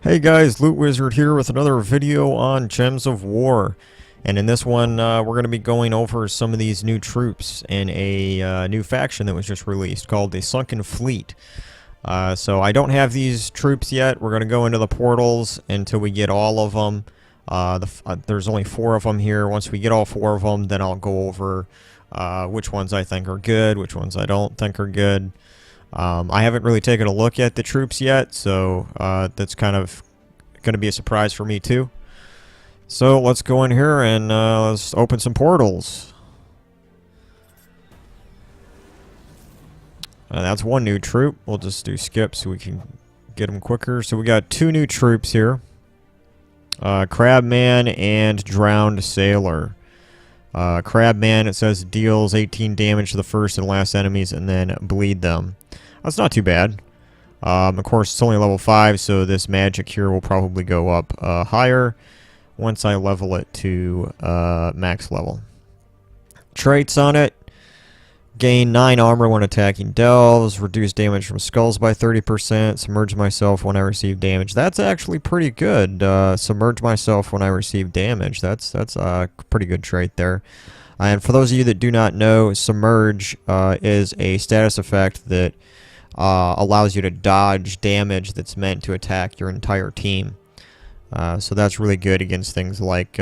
Hey guys, Loot Wizard here with another video on Gems of War. And in this one, we're going to be going over some of these new troops in a new faction that was just released called the Sunken Fleet. So I don't have these troops yet. We're going to go into the portals until we get all of them. There's only 4 of them here. Once we get all 4 of them, then I'll go over which ones I think are good, which ones I don't think are good. I haven't really taken a look at the troops yet, so that's kind of going to be a surprise for me too. So let's go in here and let's open some portals. That's one new troop. We'll just do skip so we can get them quicker. So we got 2 new troops here. Crabman and Drowned Sailor. Crabman, it says deals 18 damage to the first and last enemies and then bleed them. That's not too bad. Of course, it's only level 5, so this magic here will probably go up higher once I level it to max level. Traits on it. Gain 9 armor when attacking delves. Reduce damage from skulls by 30%. Submerge myself when I receive damage. That's actually pretty good. Submerge myself when I receive damage. That's a pretty good trait there. And for those of you that do not know, Submerge is a status effect that allows you to dodge damage that's meant to attack your entire team. So that's really good against things like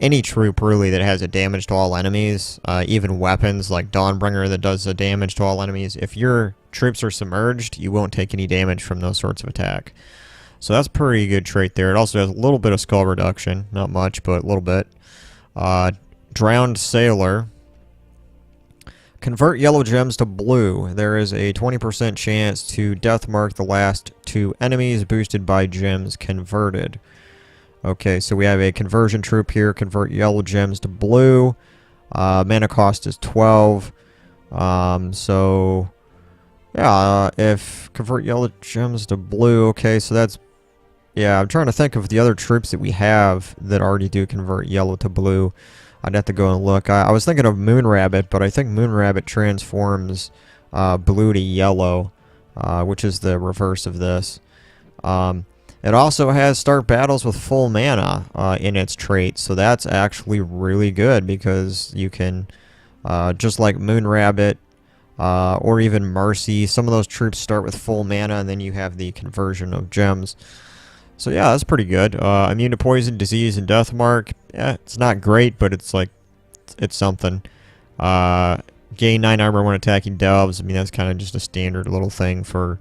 any troop really that has a damage to all enemies, even weapons like Dawnbringer that does the damage to all enemies. If your troops are submerged, you won't take any damage from those sorts of attack. So that's a pretty good trait there. It also has a little bit of skull reduction, not much, but a little bit. Drowned Sailor. Convert yellow gems to blue. There is a 20% chance to death mark the last 2 enemies boosted by gems converted. Okay, so we have a conversion troop here. Convert yellow gems to blue. Mana cost is 12. So, yeah, if convert yellow gems to blue. Okay, so that's... Yeah, I'm trying to think of the other troops that we have that already do convert yellow to blue. I'd have to go and look. I was thinking of Moonrabbit, but I think Moonrabbit transforms blue to yellow, which is the reverse of this. It also has start battles with full mana in its trait, so that's actually really good because you can, just like Moonrabbit or even Mercy, some of those troops start with full mana and then you have the conversion of gems. So yeah, that's pretty good. Immune to poison, disease, and death mark. Yeah, it's not great, but it's like, it's something. Gain 9 armor when attacking delves. I mean, that's kind of just a standard little thing for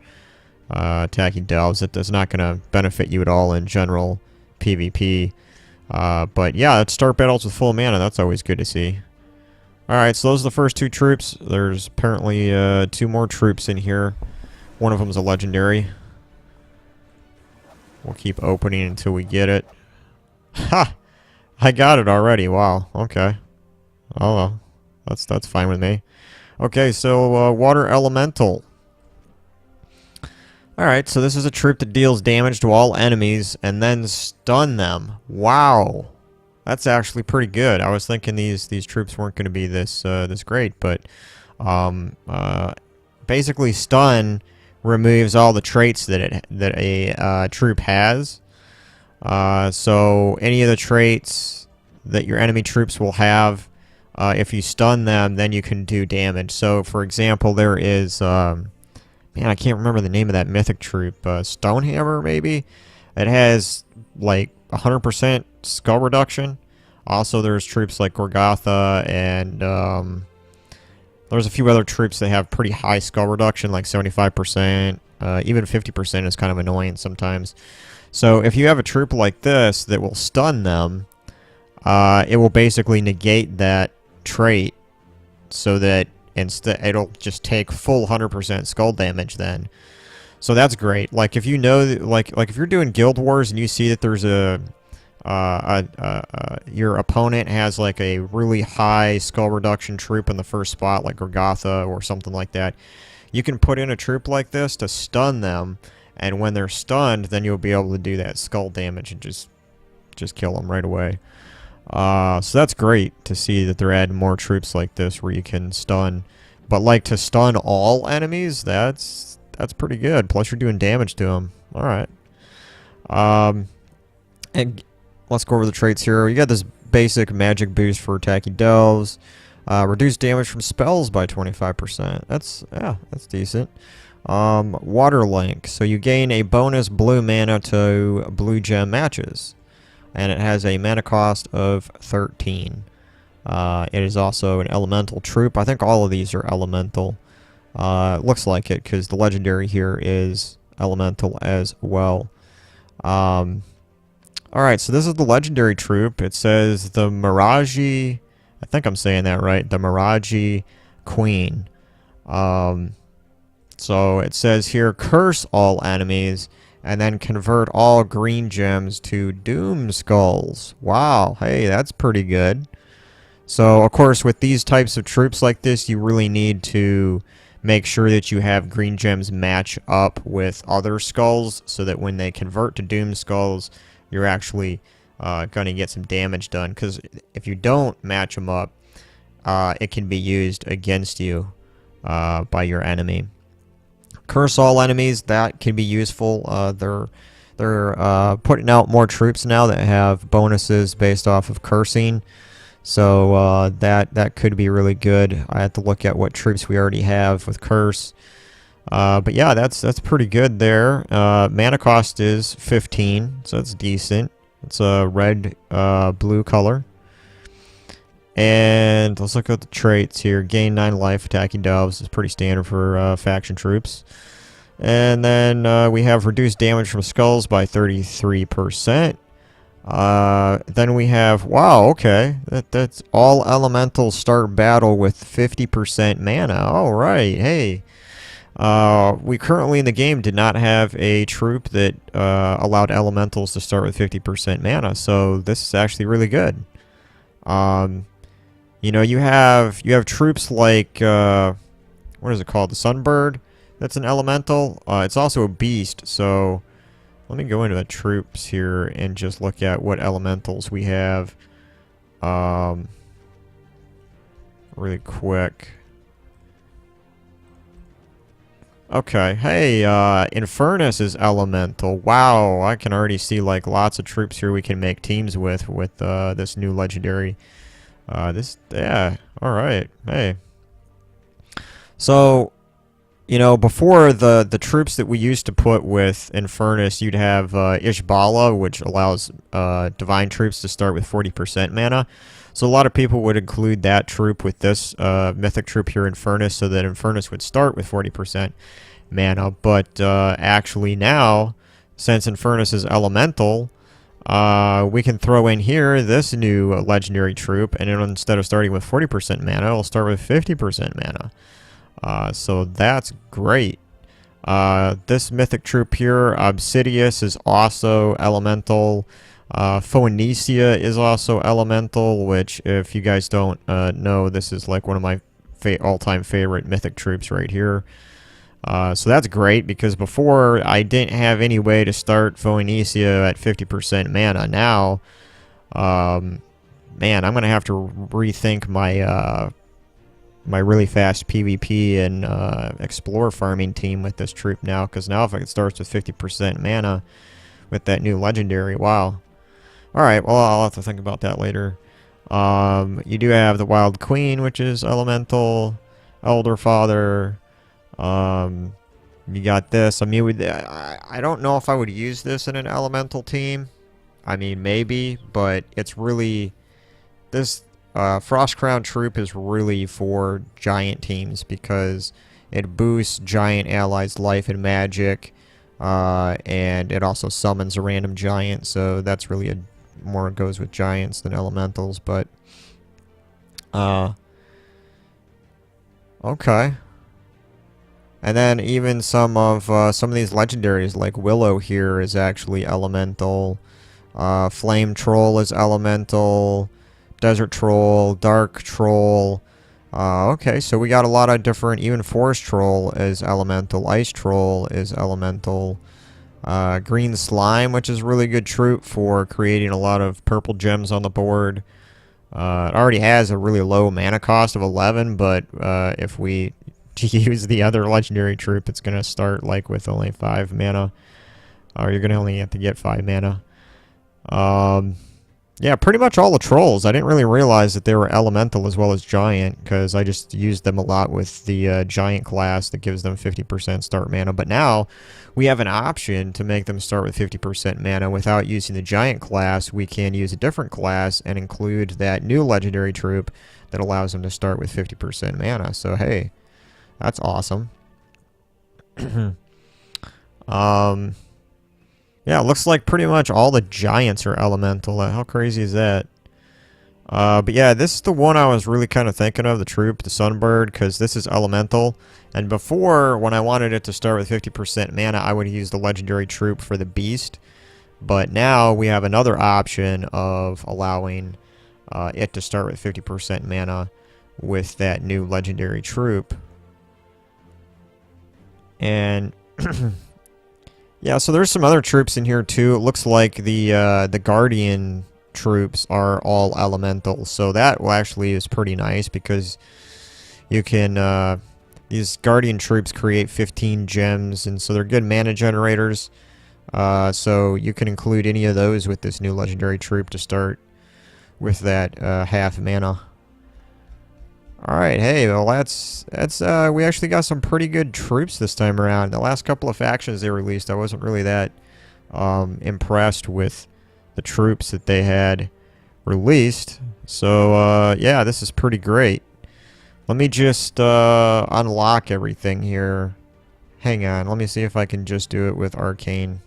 attacking delves. It's not going to benefit you at all in general PvP. But yeah, let's start battles with full mana. That's always good to see. Alright, so those are the first 2 troops. There's apparently 2 more troops in here. One of them is a legendary. We'll keep opening until we get it. Ha! I got it already. Wow. Okay. Oh well. That's fine with me. Okay, so Water Elemental. Alright, so this is a troop that deals damage to all enemies and then stun them. Wow. That's actually pretty good. I was thinking these troops weren't going to be this great, but basically stun removes all the traits that a troop has. So any of the traits that your enemy troops will have, if you stun them, then you can do damage. So, for example, there is, man, I can't remember the name of that mythic troop, Stonehammer, maybe? It has, like, 100% skull reduction. Also, there's troops like Gorgotha, and, there's a few other troops that have pretty high skull reduction, like 75%. Even 50% is kind of annoying sometimes. So if you have a troop like this that will stun them, it will basically negate that trait so that instead it'll just take full 100% skull damage then. So that's great. Like if you know, like if you're doing Guild Wars and you see that there's your opponent has like a really high skull reduction troop in the first spot, like Gorgotha or something like that, you can put in a troop like this to stun them, and when they're stunned, then you'll be able to do that skull damage and just kill them right away. So that's great to see that they're adding more troops like this where you can stun. But like to stun all enemies, that's pretty good. Plus you're doing damage to them. Alright. And let's go over the traits here. You got this basic magic boost for attacking delves. Reduce damage from spells by 25%. That's decent. Water Link. So you gain a bonus blue mana to blue gem matches. And it has a mana cost of 13. It is also an elemental troop. I think all of these are elemental. Looks like it because the legendary here is elemental as well. Alright, so this is the legendary troop. It says the Miraji, I think I'm saying that right, the Miraji Queen. So it says here, curse all enemies, and then convert all green gems to doom skulls. Wow, hey, that's pretty good. So, of course, with these types of troops like this, you really need to make sure that you have green gems match up with other skulls, so that when they convert to doom skulls, you're actually going to get some damage done. Because if you don't match them up, it can be used against you by your enemy. Curse all enemies, that can be useful. They're putting out more troops now that have bonuses based off of cursing. So that could be really good. I have to look at what troops we already have with curse. But yeah, that's pretty good there. Mana cost is 15, so that's decent. It's a red, blue color. And let's look at the traits here. Gain 9 life, attacking delves is pretty standard for faction troops. And then we have reduced damage from skulls by 33%. Then we have, wow, okay, that's all elementals start battle with 50% mana. All right, hey. We currently in the game did not have a troop that allowed elementals to start with 50% mana, so this is actually really good. You know, you have troops like what is it called? The Sunbird. That's an elemental. It's also a beast, so let me go into the troops here and just look at what elementals we have really quick. Okay, hey, Infernus is elemental. Wow, I can already see like lots of troops here we can make teams with this new legendary. Yeah, alright, hey. So, you know, before the troops that we used to put with Infernus, you'd have Ishbala, which allows divine troops to start with 40% mana. So a lot of people would include that troop with this mythic troop here, Infernus, so that Infernus would start with 40% mana. But actually now, since Infernus is elemental, we can throw in here this new legendary troop, and instead of starting with 40% mana, it'll start with 50% mana. So that's great. This mythic troop here, Obsidius, is also elemental. Phoenicia is also elemental, which, if you guys don't know, this is like one of my all-time favorite mythic troops right here. So that's great, because before I didn't have any way to start Phoenicia at 50% mana. Now, man, I'm going to have to rethink my my really fast PvP and explore farming team with this troop now, because now if it starts with 50% mana with that new legendary, wow. Alright, well, I'll have to think about that later. You do have the Wild Queen, which is elemental. Elder Father. You got this. I mean, I don't know if I would use this in an elemental team. I mean, maybe, but it's really... This Frost Crown troop is really for giant teams, because it boosts giant allies' life and magic, and it also summons a random giant, so that's really more goes with giants than elementals, but okay. And then even some of these legendaries, like Willow here, is actually elemental. Flame Troll is elemental. Desert Troll, Dark Troll. Okay, so we got a lot of different, even Forest Troll is elemental. Ice Troll is elemental. Green Slime, which is a really good troop for creating a lot of purple gems on the board. It already has a really low mana cost of 11, but if we use the other legendary troop, it's going to start like with only 5 mana. Or you're going to only have to get 5 mana. Yeah, pretty much all the trolls. I didn't really realize that they were elemental as well as giant, because I just used them a lot with the giant class that gives them 50% start mana. But now we have an option to make them start with 50% mana without using the giant class. We can use a different class and include that new legendary troop that allows them to start with 50% mana. So hey, that's awesome. Yeah, it looks like pretty much all the giants are elemental. How crazy is that? But yeah, this is the one I was really kind of thinking of, the troop, the Sunbird, because this is elemental. And before, when I wanted it to start with 50% mana, I would use the legendary troop for the beast. But now we have another option of allowing it to start with 50% mana with that new legendary troop. And yeah, so there's some other troops in here too. It looks like the Guardian troops are all elemental, so that actually is pretty nice because you can these Guardian troops create 15 gems, and so they're good mana generators. So you can include any of those with this new legendary troop to start with that half mana. Alright, hey, well that's we actually got some pretty good troops this time around. The last couple of factions they released, I wasn't really that impressed with the troops that they had released. So yeah, this is pretty great. Let me just unlock everything here. Hang on, let me see if I can just do it with arcane.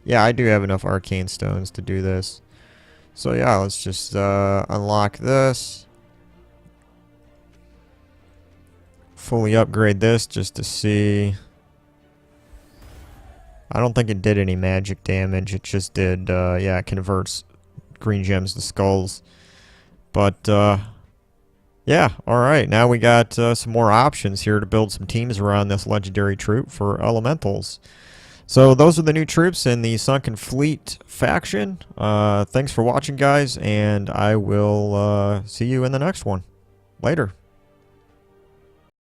Yeah, I do have enough arcane stones to do this. So yeah, let's just unlock this. Fully upgrade this just to see. I don't think it did any magic damage. It just did, yeah, it converts green gems to skulls. But, yeah, alright. Now we got some more options here to build some teams around this legendary troop for elementals. So those are the new troops in the Sunken Fleet faction. Thanks for watching, guys, and I will see you in the next one. Later.